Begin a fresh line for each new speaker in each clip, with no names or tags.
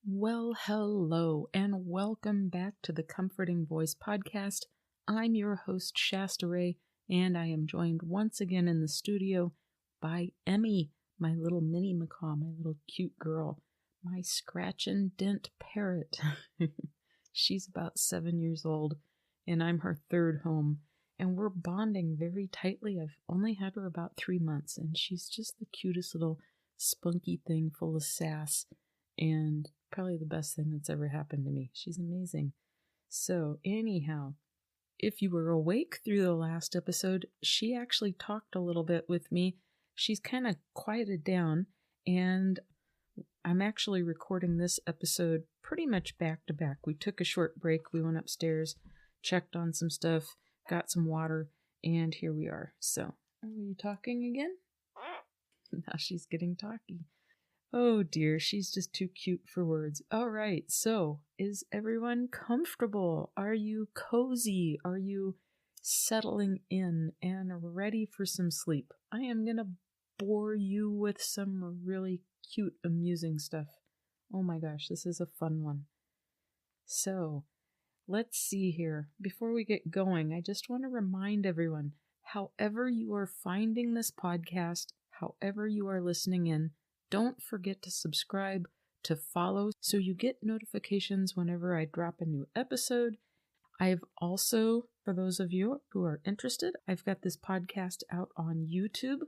Well, hello, and welcome back to the Comforting Voice podcast. I'm your host, Shasta Ray, and I am joined once again in the studio by Emmy, my little mini macaw, my little cute girl, my scratch and dent parrot. She's about 7 years old, and I'm her third home, and we're bonding very tightly. I've only had her about 3 months, and she's just the cutest little spunky thing full of sass, and probably the best thing that's ever happened to me. She's amazing. So, anyhow, if you were awake through the last episode, she actually talked a little bit with me. She's kind of quieted down, and I'm actually recording this episode pretty much back to back. We took a short break. We went upstairs, checked on some stuff, got some water, and here we are. So, are you talking again? Now she's getting talky. Oh dear, she's just too cute for words. All right, so is everyone comfortable? Are you cozy? Are you settling in and ready for some sleep? I am going to bore you with some really cute, amusing stuff. Oh my gosh, this is a fun one. So, let's see here. Before we get going, I just want to remind everyone, however you are finding this podcast, however you are listening in, don't forget to subscribe, to follow, so you get notifications whenever I drop a new episode. I've also, for those of you who are interested, I've got this podcast out on YouTube,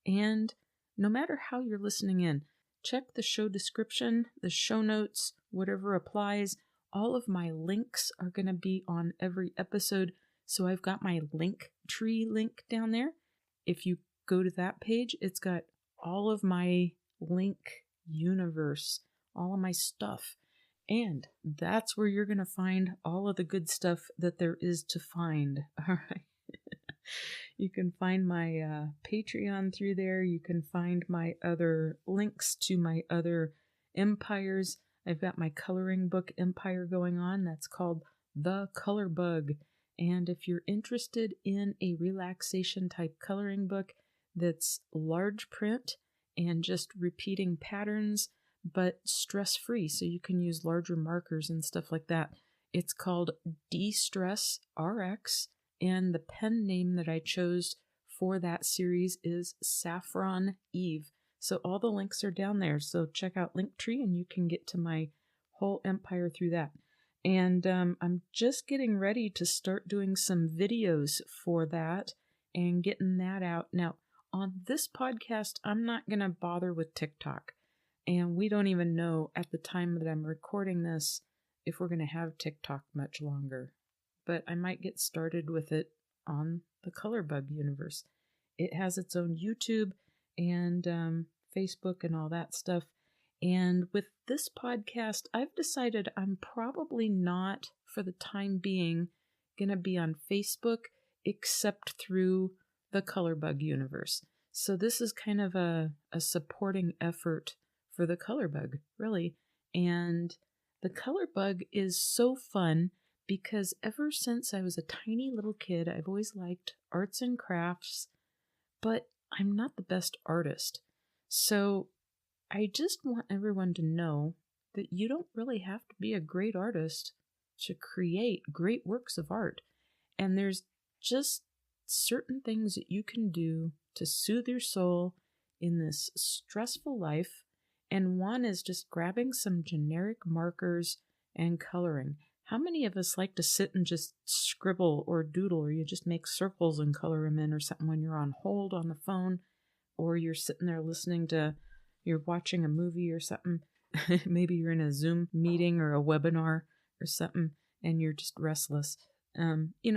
and no matter how you're listening in, check the show description, the show notes, whatever applies. All of my links are going to be on every episode, so I've got my link tree link down there. If you go to that page, it's got all of my link universe, all of my stuff, and that's where you're going to find all of the good stuff that there is to find. All right. You can find my Patreon through there. You can find my other links to my other empires. I've got my coloring book empire going on. That's called The Color Bug. And if you're interested in a relaxation type coloring book that's large print and just repeating patterns, but stress-free, so you can use larger markers and stuff like that, it's called De-Stress RX, and the pen name that I chose for that series is Saffron Eve. So all the links are down there, so check out Linktree and you can get to my whole empire through that. And I'm just getting ready to start doing some videos for that and getting that out. Now, on this podcast, I'm not going to bother with TikTok. And we don't even know at the time that I'm recording this if we're going to have TikTok much longer. But I might get started with it on the Colorbug universe. It has its own YouTube and Facebook and all that stuff. And with this podcast, I've decided I'm probably not, for the time being, going to be on Facebook except through the Colorbug universe. So this is kind of a supporting effort for the Colorbug, really. And the Colorbug is so fun because ever since I was a tiny little kid, I've always liked arts and crafts, but I'm not the best artist. So I just want everyone to know that you don't really have to be a great artist to create great works of art. And there's just certain things that you can do to soothe your soul in this stressful life. And one is just grabbing some generic markers and coloring. How many of us like to sit and just scribble or doodle, or you just make circles and color them in or something when you're on hold on the phone, or you're sitting there you're watching a movie or something. Maybe you're in a Zoom meeting or a webinar or something, and you're just restless.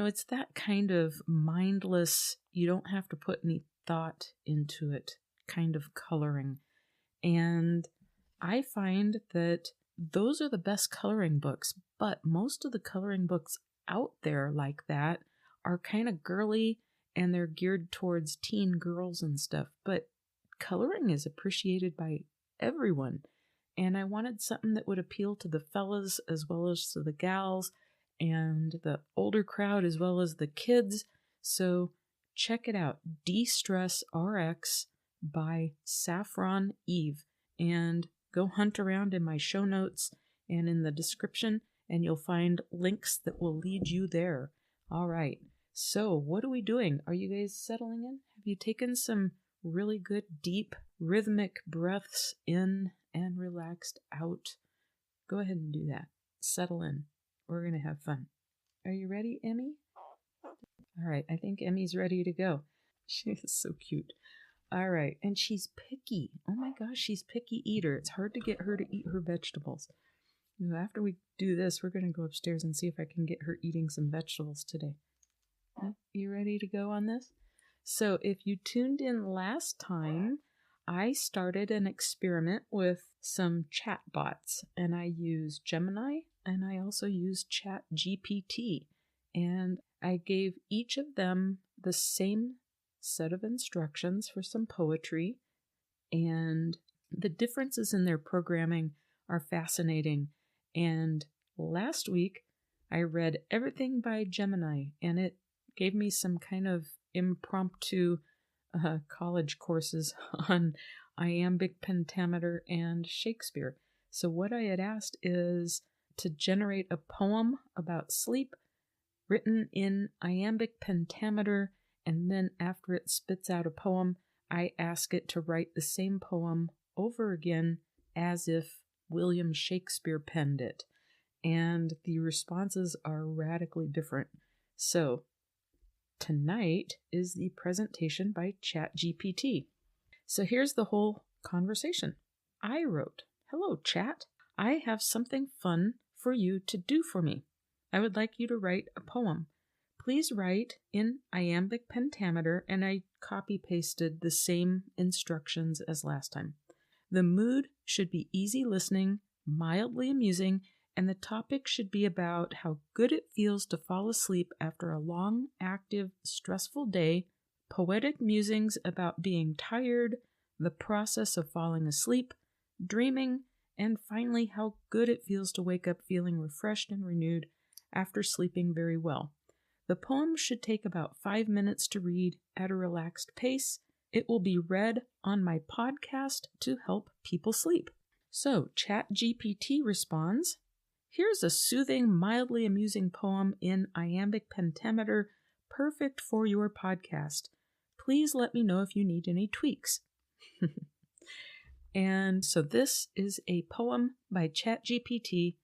It's that kind of mindless, you don't have to put any thought into it kind of coloring. And I find that those are the best coloring books, but most of the coloring books out there like that are kind of girly and they're geared towards teen girls and stuff. But coloring is appreciated by everyone. And I wanted something that would appeal to the fellas as well as to the gals and the older crowd as well as the kids. So check it out, De-Stress RX by Saffron Eve, and go hunt around in my show notes and in the description, and you'll find links that will lead you there. All right. So what are we doing? Are you guys settling in? Have you taken some really good, deep, rhythmic breaths in and relaxed out? Go ahead and do that. Settle in. We're going to have fun. Are you ready, Emmy? All right. I think Emmy's ready to go. She is so cute. All right. And she's picky. Oh my gosh, she's picky eater. It's hard to get her to eat her vegetables. After we do this, we're going to go upstairs and see if I can get her eating some vegetables today. You ready to go on this? So if you tuned in last time, I started an experiment with some chat bots, and I used Gemini and I also used ChatGPT, and I gave each of them the same set of instructions for some poetry, and the differences in their programming are fascinating. And last week I read everything by Gemini, and it gave me some kind of impromptu college courses on iambic pentameter and Shakespeare. So what I had asked is to generate a poem about sleep written in iambic pentameter, and then after it spits out a poem, I ask it to write the same poem over again as if William Shakespeare penned it. And the responses are radically different. So tonight is the presentation by ChatGPT. So here's the whole conversation. I wrote, "Hello, Chat. I have something fun for you to do for me. I would like you to write a poem. Please write in iambic pentameter," and I copy-pasted the same instructions as last time. "The mood should be easy listening, mildly amusing, and the topic should be about how good it feels to fall asleep after a long, active, stressful day, poetic musings about being tired, the process of falling asleep, dreaming, and finally how good it feels to wake up feeling refreshed and renewed after sleeping very well. The poem should take about 5 minutes to read at a relaxed pace. It will be read on my podcast to help people sleep." So ChatGPT responds, "Here's a soothing, mildly amusing poem in iambic pentameter, perfect for your podcast. Please let me know if you need any tweaks." And so this is a poem by ChatGPT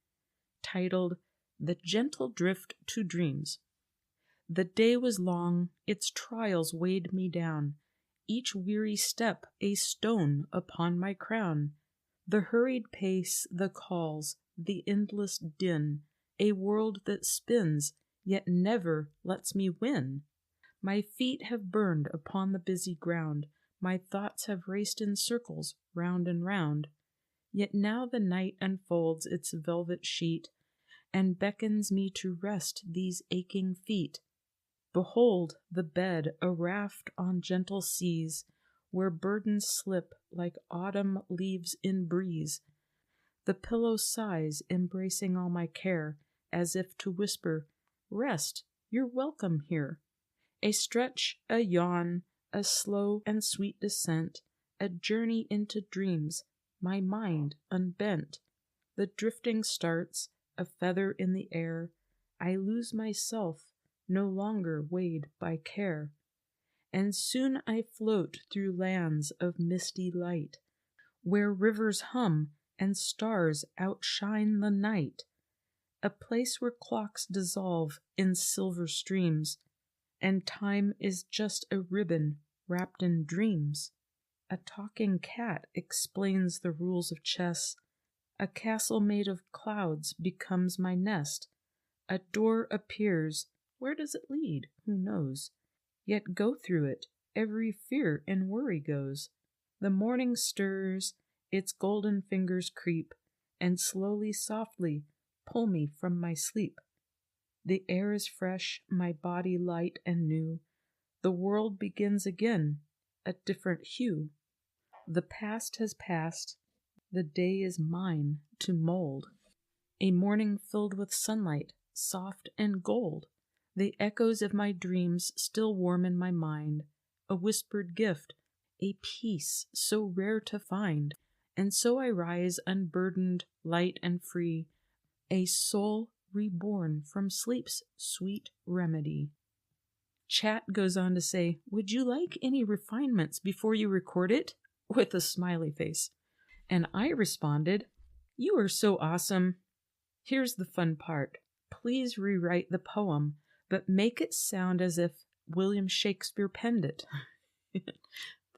titled "The Gentle Drift to Dreams." The day was long, its trials weighed me down, each weary step a stone upon my crown. The hurried pace, the calls, the endless din, a world that spins, yet never lets me win. My feet have burned upon the busy ground, my thoughts have raced in circles round and round. Yet now the night unfolds its velvet sheet, and beckons me to rest these aching feet. Behold the bed, a raft on gentle seas, where burdens slip like autumn leaves in breeze. The pillow sighs, embracing all my care, as if to whisper, "Rest, you're welcome here." A stretch, a yawn, a slow and sweet descent, a journey into dreams, my mind unbent. The drifting starts, a feather in the air, I lose myself, no longer weighed by care. And soon I float through lands of misty light, where rivers hum and stars outshine the night, a place where clocks dissolve in silver streams, and time is just a ribbon wrapped in dreams. A talking cat explains the rules of chess, a castle made of clouds becomes my nest, a door appears, where does it lead, who knows? Yet go through it, every fear and worry goes. The morning stirs, its golden fingers creep, and slowly, softly pull me from my sleep. The air is fresh, my body light and new. The world begins again, a different hue. The past has passed, the day is mine to mold. A morning filled with sunlight, soft and gold. The echoes of my dreams still warm in my mind, a whispered gift, a peace so rare to find. And so I rise unburdened, light and free, a soul reborn from sleep's sweet remedy. Chat goes on to say, would you like any refinements before you record it? With a smiley face. And I responded, you are so awesome. Here's the fun part. Please rewrite the poem, but make it sound as if William Shakespeare penned it.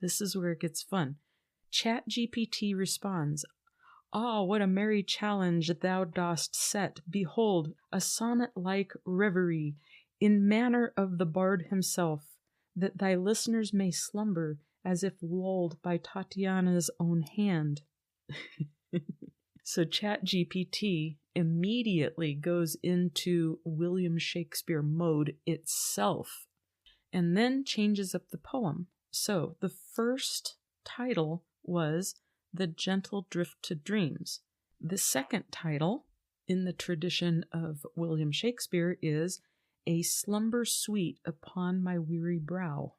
This is where it gets fun. ChatGPT responds, ah, what a merry challenge thou dost set. Behold, a sonnet-like reverie, in manner of the bard himself, that thy listeners may slumber as if lulled by Tatiana's own hand. So ChatGPT immediately goes into William Shakespeare mode itself and then changes up the poem. So the first title was The Gentle Drift to Dreams. The second title, in the tradition of William Shakespeare, is A Slumber Sweet Upon My Weary Brow.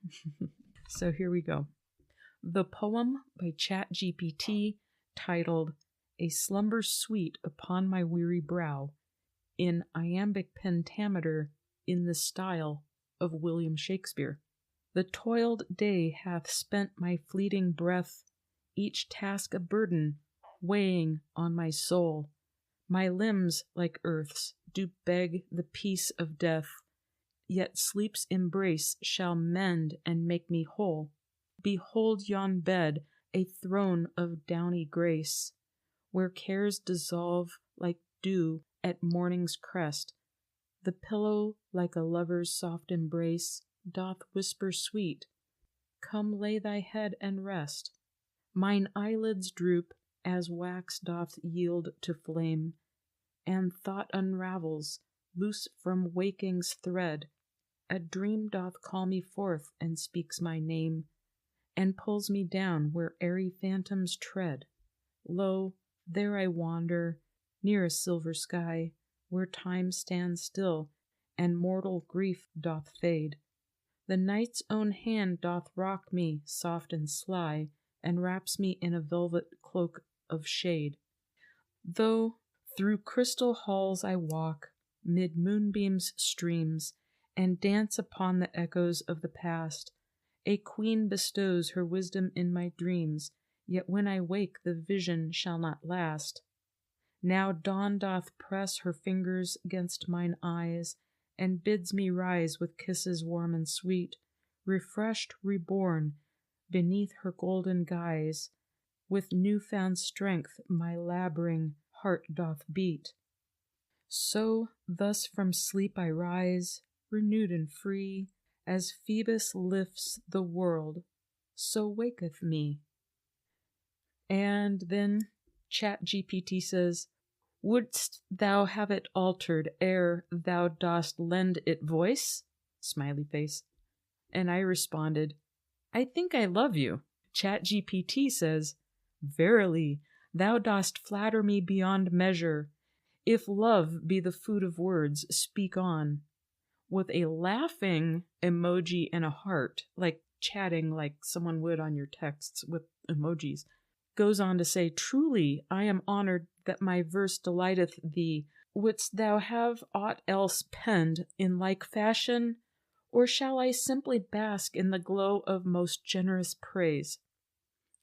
So here we go. The poem by ChatGPT, titled A Slumber Sweet Upon My Weary Brow, in iambic pentameter in the style of William Shakespeare. The toiled day hath spent my fleeting breath, each task a burden weighing on my soul. My limbs, like earth's, do beg the peace of death, yet sleep's embrace shall mend and make me whole. Behold yon bed, a throne of downy grace, where cares dissolve like dew at morning's crest. The pillow, like a lover's soft embrace, doth whisper sweet, come lay thy head and rest. Mine eyelids droop, as wax doth yield to flame, and thought unravels, loose from waking's thread. A dream doth call me forth and speaks my name, and pulls me down where airy phantoms tread. Lo, there I wander, near a silver sky, where time stands still, and mortal grief doth fade. The night's own hand doth rock me, soft and sly, and wraps me in a velvet cloak of shade. Though through crystal halls I walk, mid moonbeams' streams, and dance upon the echoes of the past, a queen bestows her wisdom in my dreams, yet when I wake the vision shall not last. Now dawn doth press her fingers 'gainst mine eyes, and bids me rise with kisses warm and sweet, refreshed, reborn, beneath her golden guise. With new-found strength my laboring heart doth beat. So thus from sleep I rise, renewed and free, as Phoebus lifts the world, so waketh me. And then ChatGPT says, wouldst thou have it altered ere thou dost lend it voice? Smiley face. And I responded, I think I love you. ChatGPT says, verily, thou dost flatter me beyond measure. If love be the food of words, speak on. With a laughing emoji and a heart, like chatting like someone would on your texts with emojis, goes on to say, truly, I am honored that my verse delighteth thee. Wouldst thou have aught else penned in like fashion, or shall I simply bask in the glow of most generous praise?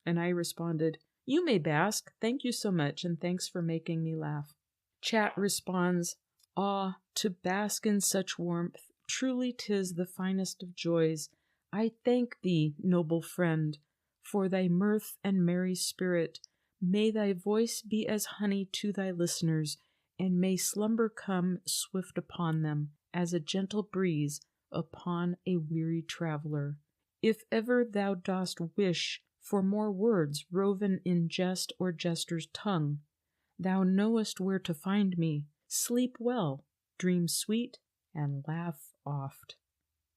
And I responded, you may bask. Thank you so much, and thanks for making me laugh. Chat responds, ah, to bask in such warmth, truly 'tis the finest of joys. I thank thee, noble friend, for thy mirth and merry spirit. May thy voice be as honey to thy listeners, and may slumber come swift upon them, as a gentle breeze upon a weary traveler. If ever thou dost wish for more words woven in jest or jester's tongue, thou knowest where to find me. Sleep well, dream sweet, and laugh oft.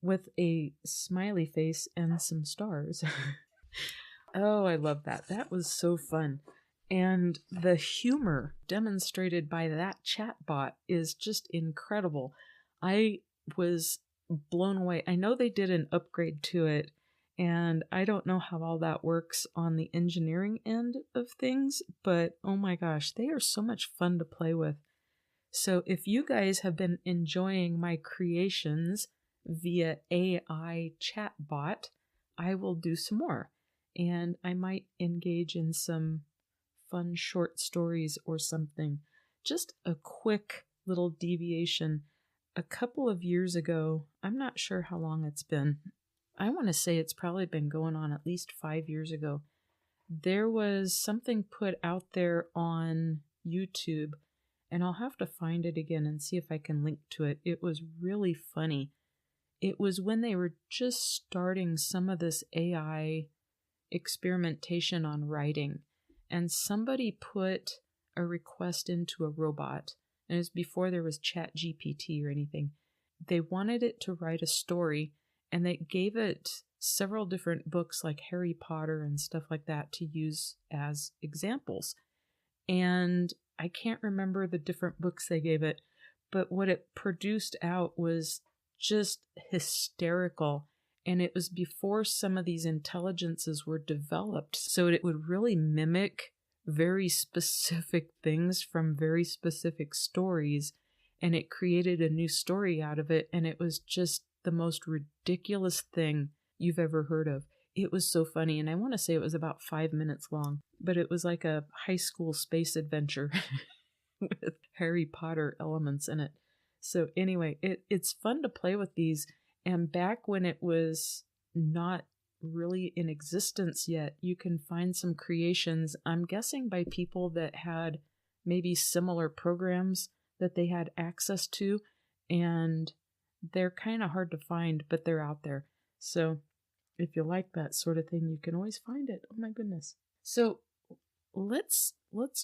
With a smiley face and some stars. Oh, I love that. That was so fun. And the humor demonstrated by that chatbot is just incredible. I was blown away. I know they did an upgrade to it, and I don't know how all that works on the engineering end of things, but oh my gosh, they are so much fun to play with. So if you guys have been enjoying my creations via AI chatbot, I will do some more. And I might engage in some fun short stories or something. Just a quick little deviation. A couple of years ago, I'm not sure how long it's been. I want to say it's probably been going on at least 5 years ago. There was something put out there on YouTube, and I'll have to find it again and see if I can link to it. It was really funny. It was when they were just starting some of this AI experimentation on writing, and somebody put a request into a robot, and it was before there was ChatGPT or anything. They wanted it to write a story, and they gave it several different books like Harry Potter and stuff like that to use as examples. And I can't remember the different books they gave it, but what it produced out was just hysterical. And it was before some of these intelligences were developed, so it would really mimic very specific things from very specific stories, and it created a new story out of it, and it was just the most ridiculous thing you've ever heard of. It was so funny, and I want to say it was about 5 minutes long, but it was like a high school space adventure with Harry Potter elements in it. So anyway, it's fun to play with these. And back when it was not really in existence yet, you can find some creations, I'm guessing by people that had maybe similar programs that they had access to, and they're kind of hard to find, but they're out there. So if you like that sort of thing, you can always find it. Oh my goodness. So let's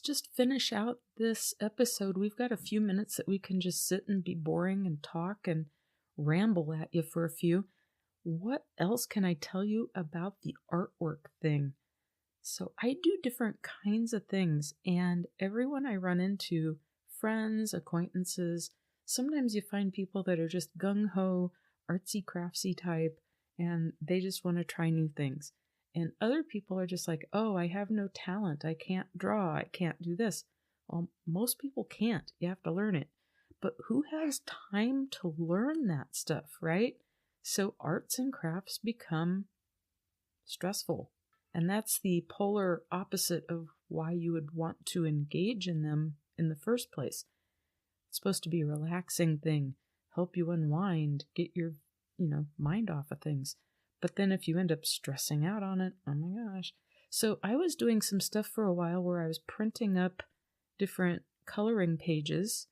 just finish out this episode. We've got a few minutes that we can just sit and be boring and talk and ramble at you for a few. What else can I tell you about the artwork thing? So I do different kinds of things, and everyone I run into, friends, acquaintances, sometimes you find people that are just gung-ho, artsy craftsy type, and they just want to try new things. And other people are just like, oh, I have no talent. I can't draw. I can't do this. Well, most people can't. You have to learn it. But who has time to learn that stuff, right? So arts and crafts become stressful. And that's the polar opposite of why you would want to engage in them in the first place. It's supposed to be a relaxing thing, help you unwind, get your, mind off of things. But then if you end up stressing out on it, oh my gosh. So I was doing some stuff for a while where I was printing up different coloring pages,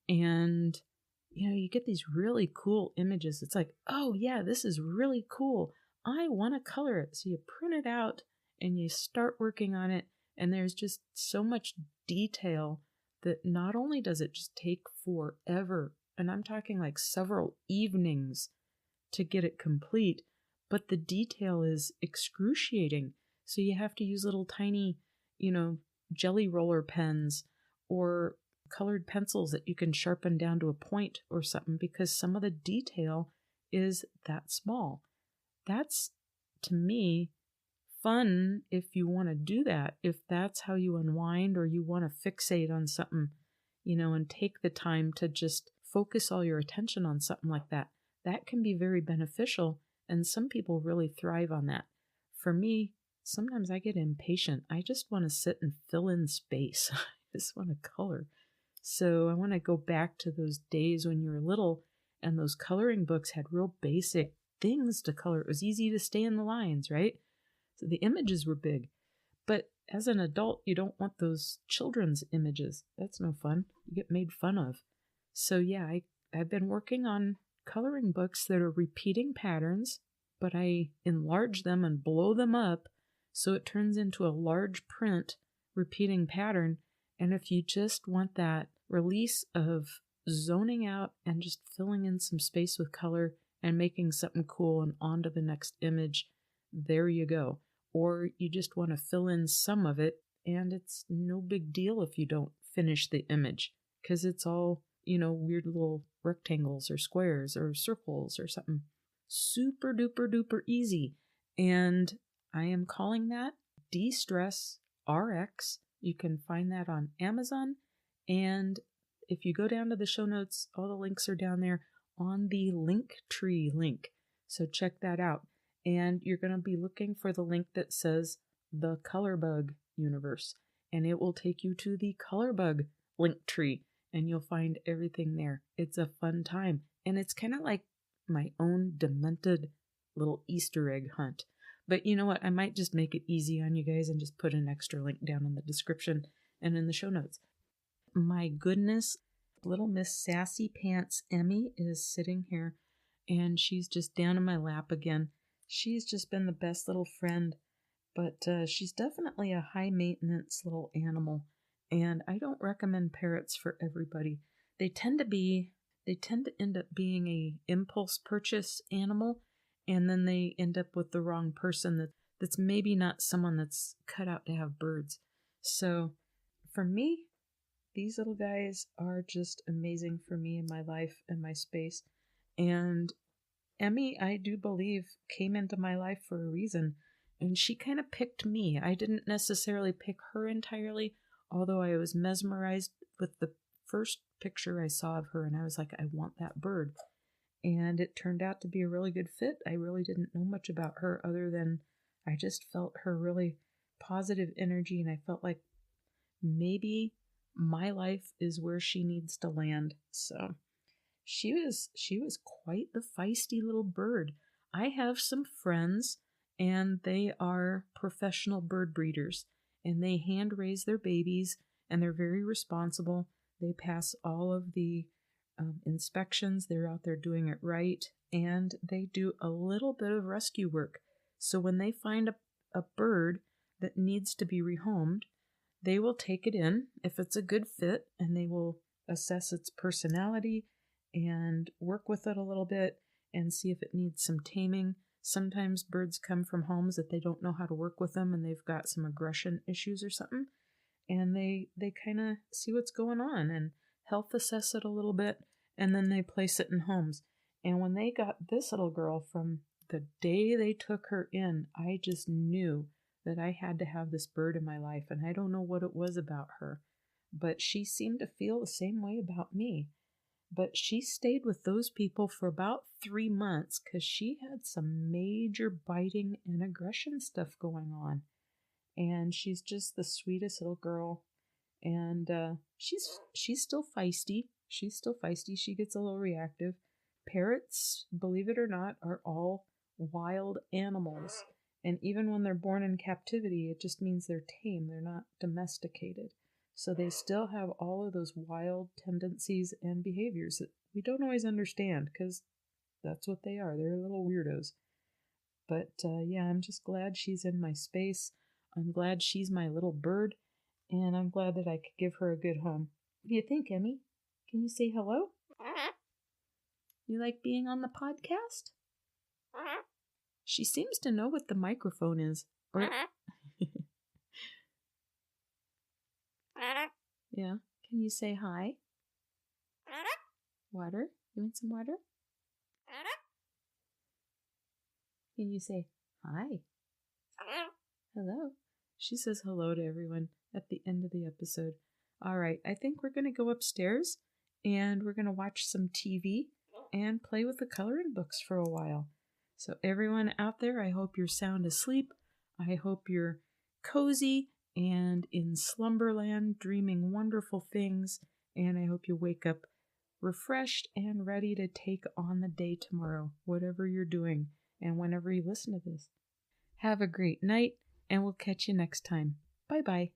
and you get these really cool images. It's like, oh yeah, this is really cool. I want to color it. So you print it out and you start working on it, and there's just so much detail that not only does it just take forever, and I'm talking like several evenings to get it complete, but the detail is excruciating. So you have to use little tiny, jelly roller pens or colored pencils that you can sharpen down to a point or something, because some of the detail is that small. That's, to me, fun if you want to do that, if that's how you unwind or you want to fixate on something, and take the time to just focus all your attention on something like that. That can be very beneficial, and some people really thrive on that. For me, sometimes I get impatient. I just want to sit and fill in space. I just want to color. So I want to go back to those days when you were little and those coloring books had real basic things to color. It was easy to stay in the lines, right? So the images were big. But as an adult, you don't want those children's images. That's no fun. You get made fun of. So yeah, I've been working on coloring books that are repeating patterns, but I enlarge them and blow them up so it turns into a large print repeating pattern. And if you just want that release of zoning out and just filling in some space with color and making something cool and on to the next image, there you go. Or you just want to fill in some of it, and it's no big deal if you don't finish the image, because it's all, weird little rectangles or squares or circles or something. Super duper duper easy. And I am calling that De-Stress RX. You can find that on Amazon, and if you go down to the show notes, all the links are down there on the Linktree link. So check that out. And you're going to be looking for the link that says the Colorbug universe. And it will take you to the Colorbug Linktree. And you'll find everything there. It's a fun time. And it's kind of like my own demented little Easter egg hunt. But you know what? I might just make it easy on you guys and just put an extra link down in the description and in the show notes. My goodness, little Miss Sassy Pants Emmy is sitting here, and she's just down in my lap again. She's just been the best little friend, but she's definitely a high-maintenance little animal, and I don't recommend parrots for everybody. They tend to end up being a impulse purchase animal, and then they end up with the wrong person that's maybe not someone that's cut out to have birds. So for me, these little guys are just amazing for me in my life and my space. And Emmy, I do believe, came into my life for a reason. And she kind of picked me. I didn't necessarily pick her entirely, although I was mesmerized with the first picture I saw of her, and I was like, I want that bird. And it turned out to be a really good fit. I really didn't know much about her other than I just felt her really positive energy, and I felt like maybe my life is where she needs to land. So she was quite the feisty little bird. I have some friends, and they are professional bird breeders, and they hand raise their babies, and they're very responsible. They pass all of the inspections. They're out there doing it right, and they do a little bit of rescue work. So when they find a bird that needs to be rehomed, they will take it in if it's a good fit, and they will assess its personality and work with it a little bit and see if it needs some taming. Sometimes birds come from homes that they don't know how to work with them, and they've got some aggression issues or something, and they kind of see what's going on and health assess it a little bit, and then they place it in homes. And when they got this little girl, from the day they took her in, I just knew that I had to have this bird in my life, and I don't know what it was about her, but she seemed to feel the same way about me. But she stayed with those people for about 3 months because she had some major biting and aggression stuff going on. And she's just the sweetest little girl. And she's still feisty. She's still feisty. She gets a little reactive. Parrots, believe it or not, are all wild animals. And even when they're born in captivity, it just means they're tame. They're not domesticated. So they still have all of those wild tendencies and behaviors that we don't always understand, because that's what they are. They're little weirdos. But yeah, I'm just glad she's in my space. I'm glad she's my little bird. And I'm glad that I could give her a good home. What do you think, Emmy? Can you say hello? You like being on the podcast? She seems to know what the microphone is. Or yeah. Can you say hi? Water? You want some water? Can you say hi? Hello? She says hello to everyone at the end of the episode. All right, I think we're going to go upstairs and we're going to watch some TV and play with the coloring books for a while. So everyone out there, I hope you're sound asleep. I hope you're cozy and in slumberland, dreaming wonderful things. And I hope you wake up refreshed and ready to take on the day tomorrow, whatever you're doing and whenever you listen to this. Have a great night, and we'll catch you next time. Bye-bye.